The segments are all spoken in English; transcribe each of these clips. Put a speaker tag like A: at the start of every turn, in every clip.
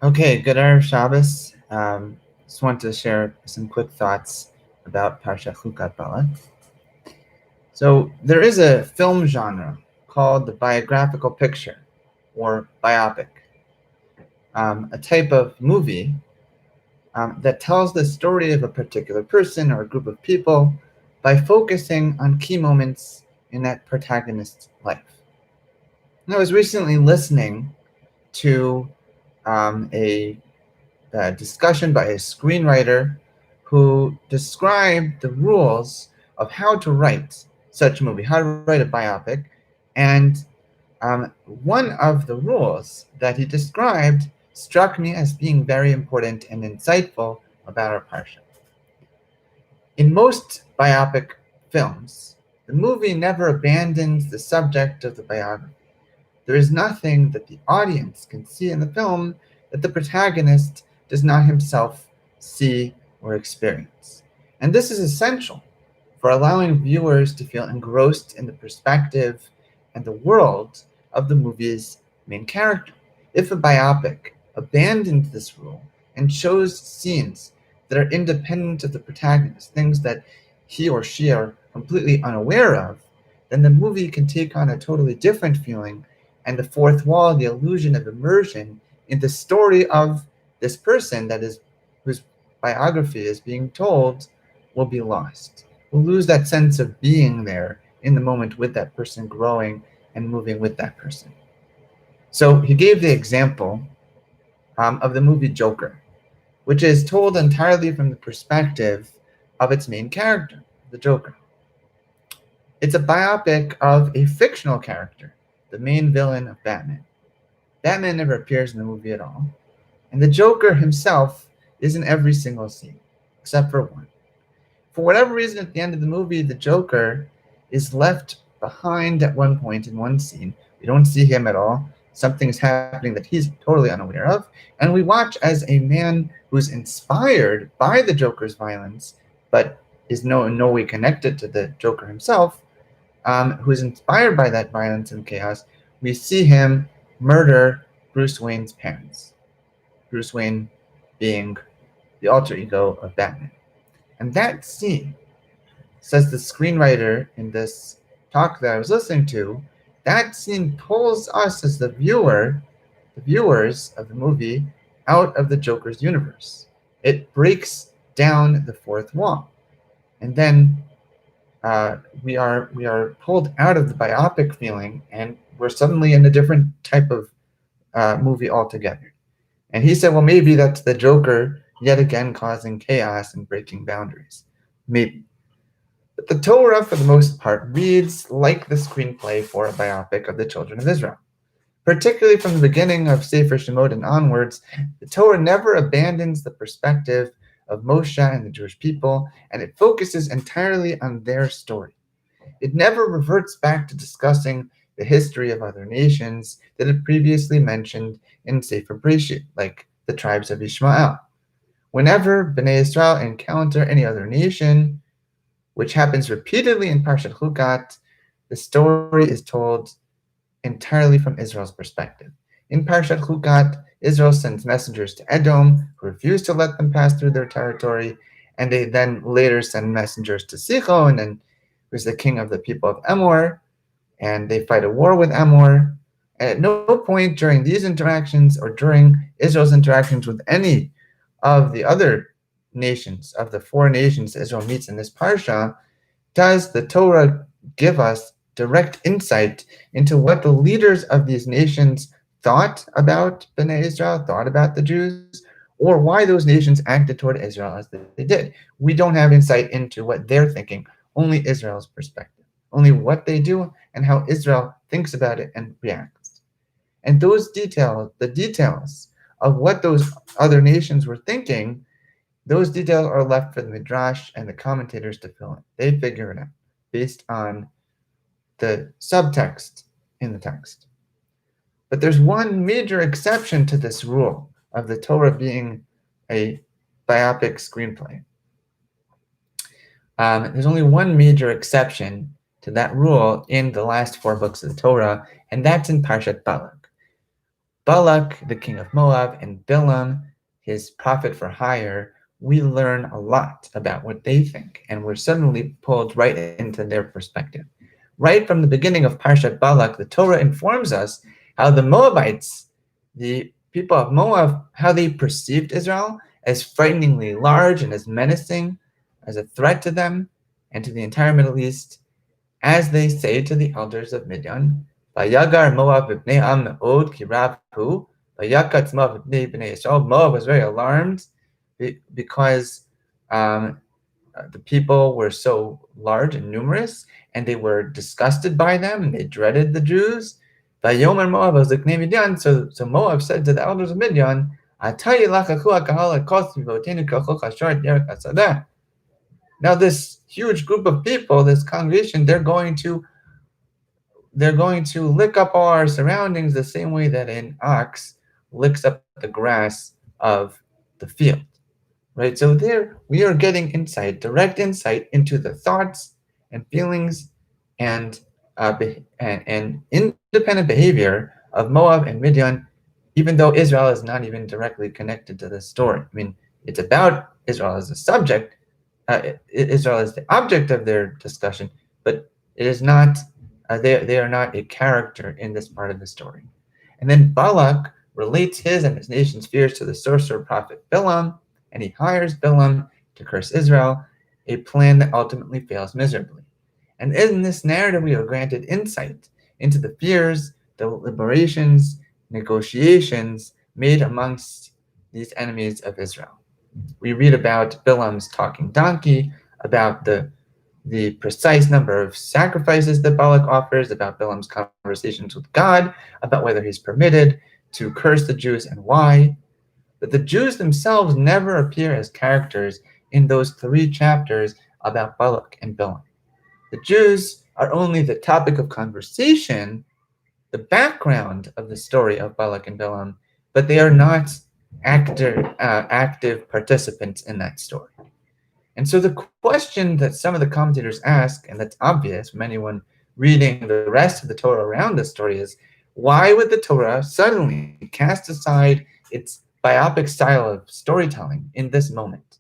A: Okay, good Erev Shabbos. Just want to share some quick thoughts about Parshat Chukat-Balak. So there is a film genre called the biographical picture, or biopic, a type of movie that tells the story of a particular person or a group of people by focusing on key moments in that protagonist's life. And I was recently listening to a discussion by a screenwriter who described the rules of how to write such a movie, how to write a biopic. And one of the rules that he described struck me as being very important and insightful about our Parsha. In most biopic films, the movie never abandons the subject of the biography. There is nothing that the audience can see in the film that the protagonist does not himself see or experience. And this is essential for allowing viewers to feel engrossed in the perspective and the world of the movie's main character. If a biopic abandoned this rule and chose scenes that are independent of the protagonist, things that he or she are completely unaware of, then the movie can take on a totally different feeling, and the fourth wall, the illusion of immersion in the story of this person that is whose biography is being told, will be lost. We'll lose that sense of being there in the moment with that person, growing and moving with that person. So he gave the example of the movie Joker, which is told entirely from the perspective of its main character, the Joker. It's a biopic of a fictional character, the main villain of Batman. Batman never appears in the movie at all, and the Joker himself is in every single scene, except for one. For whatever reason, at the end of the movie, the Joker is left behind at one point in one scene. We don't see him at all. Something is happening that he's totally unaware of. And we watch as a man who's inspired by the Joker's violence, but is in no way connected to the Joker himself, who is inspired by that violence and chaos. We see him murder Bruce Wayne's parents. Bruce Wayne being the alter ego of Batman. And that scene, says the screenwriter in this talk that I was listening to, that scene pulls us as the viewers of the movie, out of the Joker's universe. It breaks down the fourth wall. And then we are pulled out of the biopic feeling, and we're suddenly in a different type of movie altogether. And he said, well, maybe that's the Joker yet again causing chaos and breaking boundaries. Maybe. But the Torah, for the most part, reads like the screenplay for a biopic of the children of Israel. Particularly from the beginning of Sefer Shemot and onwards, the Torah never abandons the perspective of Moshe and the Jewish people, and it focuses entirely on their story. It never reverts back to discussing the history of other nations that it previously mentioned in Sefer Breshit, like the tribes of Ishmael. Whenever Bnei Israel encounter any other nation, which happens repeatedly in Parshat Chukat, the story is told entirely from Israel's perspective. In Parshat Chukat, Israel sends messengers to Edom, who refuse to let them pass through their territory, and they then later send messengers to Sichon, and who's the king of the people of Amor, and they fight a war with Amor. And at no point during these interactions or during Israel's interactions with any of the other nations, of the four nations Israel meets in this parsha, does the Torah give us direct insight into what the leaders of these nations thought about Bnei Israel, thought about the Jews, or why those nations acted toward Israel as they did. We don't have insight into what they're thinking, only Israel's perspective, only what they do and how Israel thinks about it and reacts. And those details, the details of what those other nations were thinking, those details are left for the Midrash and the commentators to fill in. They figure it out based on the subtext in the text. But there's one major exception to this rule of the Torah being a biopic screenplay. There's only one major exception to that rule in the last four books of the Torah, and that's in Parshat Balak. Balak, the king of Moab, and Bilam, his prophet for hire, we learn a lot about what they think, and we're suddenly pulled right into their perspective. Right from the beginning of Parshat Balak, the Torah informs us how the Moabites, the people of Moab, how they perceived Israel as frighteningly large and as menacing, as a threat to them and to the entire Middle East, as they say to the elders of Midian, Vayagar Moab b'nei am me'od ki rav hu, vayakatz Moab b'nei Yisrael. Moab was very alarmed because the people were so large and numerous, and they were disgusted by them, and they dreaded the Jews. Vayomer Moab was like Midian. So Moab said to the elders of Midian, now this huge group of people, this congregation, they're going to lick up all our surroundings the same way that an ox licks up the grass of the field. Right? So there we are getting insight, direct insight into the thoughts and feelings and independent behavior of Moab and Midian, even though Israel is not even directly connected to this story. I mean, it's about Israel as a subject, Israel is the object of their discussion, but it is not. They are not a character in this part of the story. And then Balak relates his and his nation's fears to the sorcerer prophet Bilam, and he hires Bilam to curse Israel, a plan that ultimately fails miserably. And in this narrative, we are granted insight into the fears, deliberations, negotiations made amongst these enemies of Israel. We read about Bilam's talking donkey, about the precise number of sacrifices that Balak offers, about Bilam's conversations with God, about whether he's permitted to curse the Jews and why. But the Jews themselves never appear as characters in those 3 chapters about Balak and Bilam. The Jews are only the topic of conversation, the background of the story of Balak and Bilam, but they are not active participants in that story. And so the question that some of the commentators ask, and that's obvious from anyone reading the rest of the Torah around this story, is why would the Torah suddenly cast aside its biopic style of storytelling in this moment?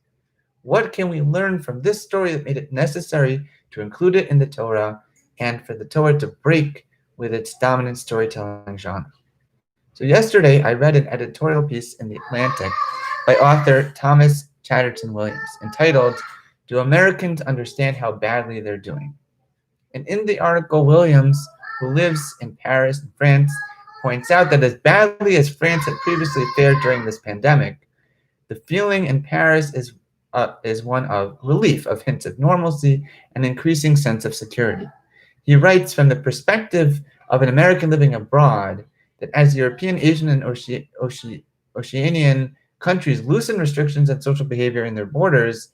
A: What can we learn from this story that made it necessary to include it in the Torah and for the Torah to break with its dominant storytelling genre? So yesterday, I read an editorial piece in The Atlantic by author Thomas Chatterton Williams entitled, "Do Americans Understand How Badly They're Doing?" And in the article, Williams, who lives in Paris, France, points out that as badly as France had previously fared during this pandemic, the feeling in Paris is one of relief, of hints of normalcy, and increasing sense of security. He writes, from the perspective of an American living abroad, that as European, Asian, and Oceanian countries loosen restrictions on social behavior in their borders,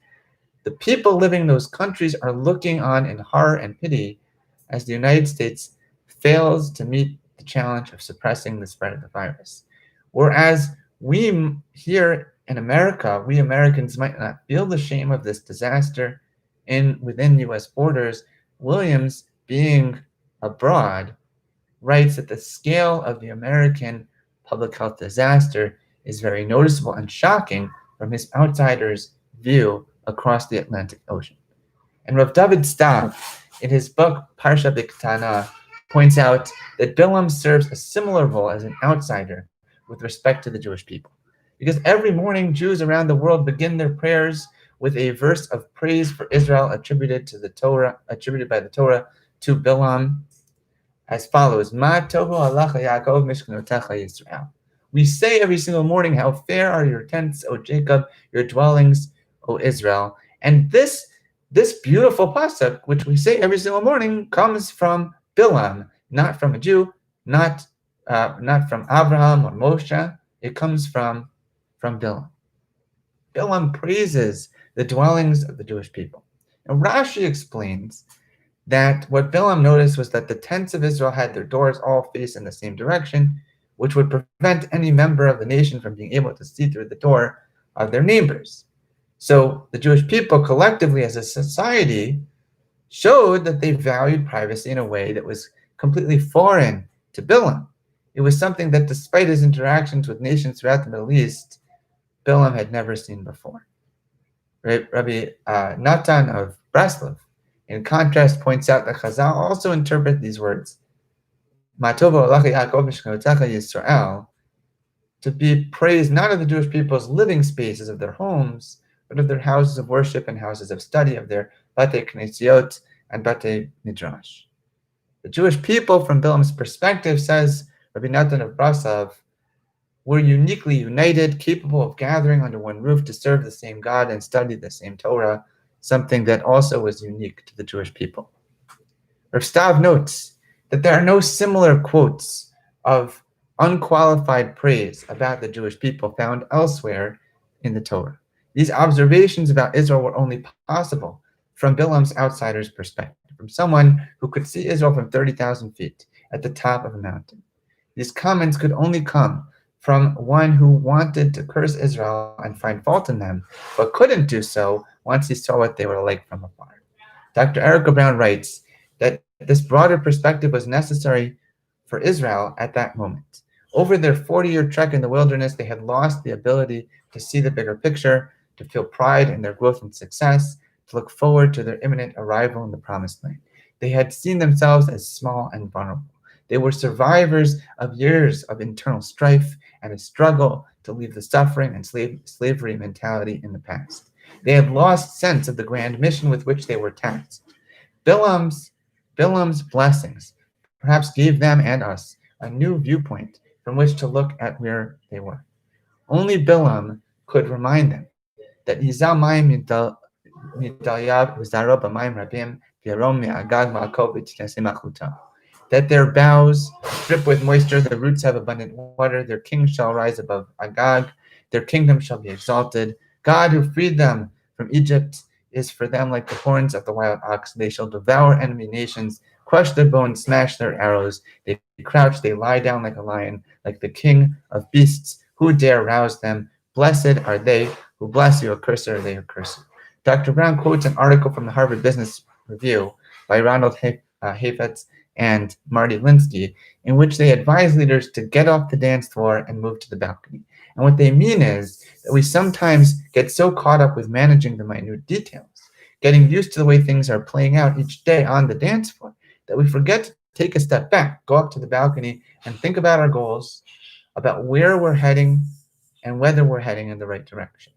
A: the people living in those countries are looking on in horror and pity as the United States fails to meet the challenge of suppressing the spread of the virus. Whereas we here in America, we Americans might not feel the shame of this disaster within U.S. borders, Williams, being abroad, writes that the scale of the American public health disaster is very noticeable and shocking from his outsider's view across the Atlantic Ocean. And Rav David Stav, in his book Parshat B'Ketana, points out that Bilam serves a similar role as an outsider with respect to the Jewish people. Because every morning, Jews around the world begin their prayers with a verse of praise for Israel attributed by the Torah to Bilam, as follows: Ma tohu halacha Yaakov mishkanotecha Yisrael. We say every single morning, how fair are your tents, O Jacob, your dwellings, O Israel. And this beautiful pasuk, which we say every single morning, comes from Bilam, not from a Jew, not from Abraham or Moshe. It comes from Bilam. Bilam praises the dwellings of the Jewish people. And Rashi explains that what Bilam noticed was that the tents of Israel had their doors all face in the same direction, which would prevent any member of the nation from being able to see through the door of their neighbors. So the Jewish people collectively as a society showed that they valued privacy in a way that was completely foreign to Bilam. It was something that, despite his interactions with nations throughout the Middle East, Bilam had never seen before. Rabbi Natan of Breslov, in contrast, points out that Chazal also interpret these words, Matovo Alacha Yaakov Mishkanotecha Yisrael, to be praise not of the Jewish people's living spaces of their homes, but of their houses of worship and houses of study, of their Batei Knesiot and Batei Midrash. The Jewish people, from Bilam's perspective, says Rabbi Natan of Breslov, were uniquely united, capable of gathering under one roof to serve the same God and study the same Torah, something that also was unique to the Jewish people. Rav Stav notes that there are no similar quotes of unqualified praise about the Jewish people found elsewhere in the Torah. These observations about Israel were only possible from Bilam's outsider's perspective, from someone who could see Israel from 30,000 feet at the top of a mountain. These comments could only come from one who wanted to curse Israel and find fault in them, but couldn't do so once he saw what they were like from afar. Dr. Erica Brown writes that this broader perspective was necessary for Israel at that moment. Over their 40-year trek in the wilderness, they had lost the ability to see the bigger picture, to feel pride in their growth and success, to look forward to their imminent arrival in the Promised Land. They had seen themselves as small and vulnerable. They were survivors of years of internal strife and a struggle to leave the suffering and slavery mentality in the past. They had lost sense of the grand mission with which they were tasked. Bilam's blessings perhaps gave them and us a new viewpoint from which to look at where they were. Only Bilam could remind them that Yizal Mayim Midalyav Uzaro B'Mayim Rabim V'Yarom Me'agag Ma'akov V'Titesem Achuta. That their boughs drip with moisture, their roots have abundant water, their king shall rise above Agag, their kingdom shall be exalted. God who freed them from Egypt is for them like the horns of the wild ox. They shall devour enemy nations, crush their bones, smash their arrows. They crouch, they lie down like a lion, like the king of beasts. Who dare rouse them? Blessed are they who bless you, accursed are they who curse you. Dr. Brown quotes an article from the Harvard Business Review by Ronald Hafetz and Marty Linsky, in which they advise leaders to get off the dance floor and move to the balcony. And what they mean is that we sometimes get so caught up with managing the minute details, getting used to the way things are playing out each day on the dance floor, that we forget to take a step back, go up to the balcony, and think about our goals, about where we're heading, and whether we're heading in the right direction.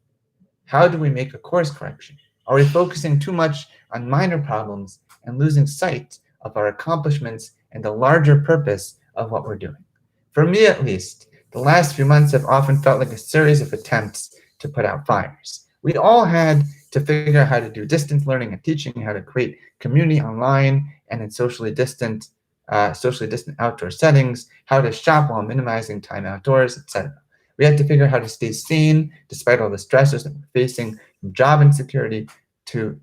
A: How do we make a course correction? Are we focusing too much on minor problems and losing sight of our accomplishments and the larger purpose of what we're doing? For me, at least, the last few months have often felt like a series of attempts to put out fires. We all had to figure out how to do distance learning and teaching, how to create community online and in socially distant outdoor settings, how to shop while minimizing time outdoors, etc. We had to figure out how to stay sane despite all the stressors that we're facing, from job insecurity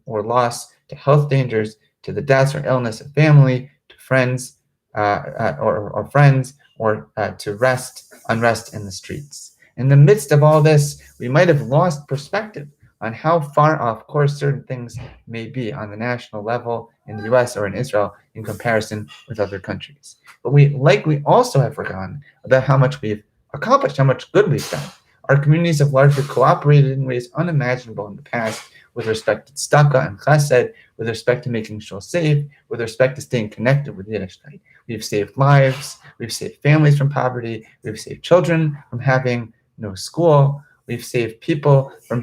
A: or loss, to health dangers, to the deaths or illness of family, to friends to unrest in the streets. In the midst of all this, we might have lost perspective on how far off course certain things may be on the national level in the US or in Israel in comparison with other countries. But we likely also have forgotten about how much we've accomplished, how much good we've done. Our communities have largely cooperated in ways unimaginable in the past with respect to tzedakah and chesed, with respect to making shul safe, with respect to staying connected with Yiddishkeit. We've saved lives, we've saved families from poverty, we've saved children from having no school, we've saved people from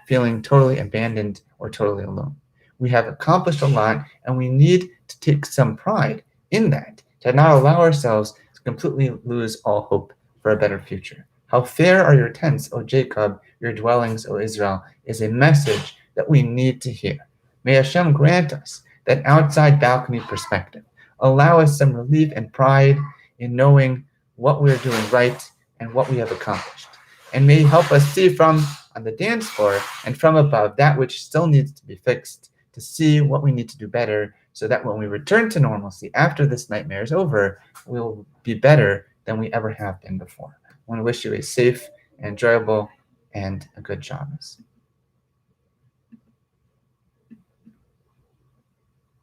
A: feeling totally abandoned or totally alone. We have accomplished a lot, and we need to take some pride in that, to not allow ourselves to completely lose all hope for a better future. How fair are your tents, O Jacob, your dwellings, O Israel, is a message that we need to hear. May Hashem grant us that outside balcony perspective, allow us some relief and pride in knowing what we're doing right and what we have accomplished. And may He help us see from on the dance floor and from above that which still needs to be fixed, to see what we need to do better, so that when we return to normalcy after this nightmare is over, we'll be better than we ever have been before. I want to wish you a safe, enjoyable, and a good Shabbos.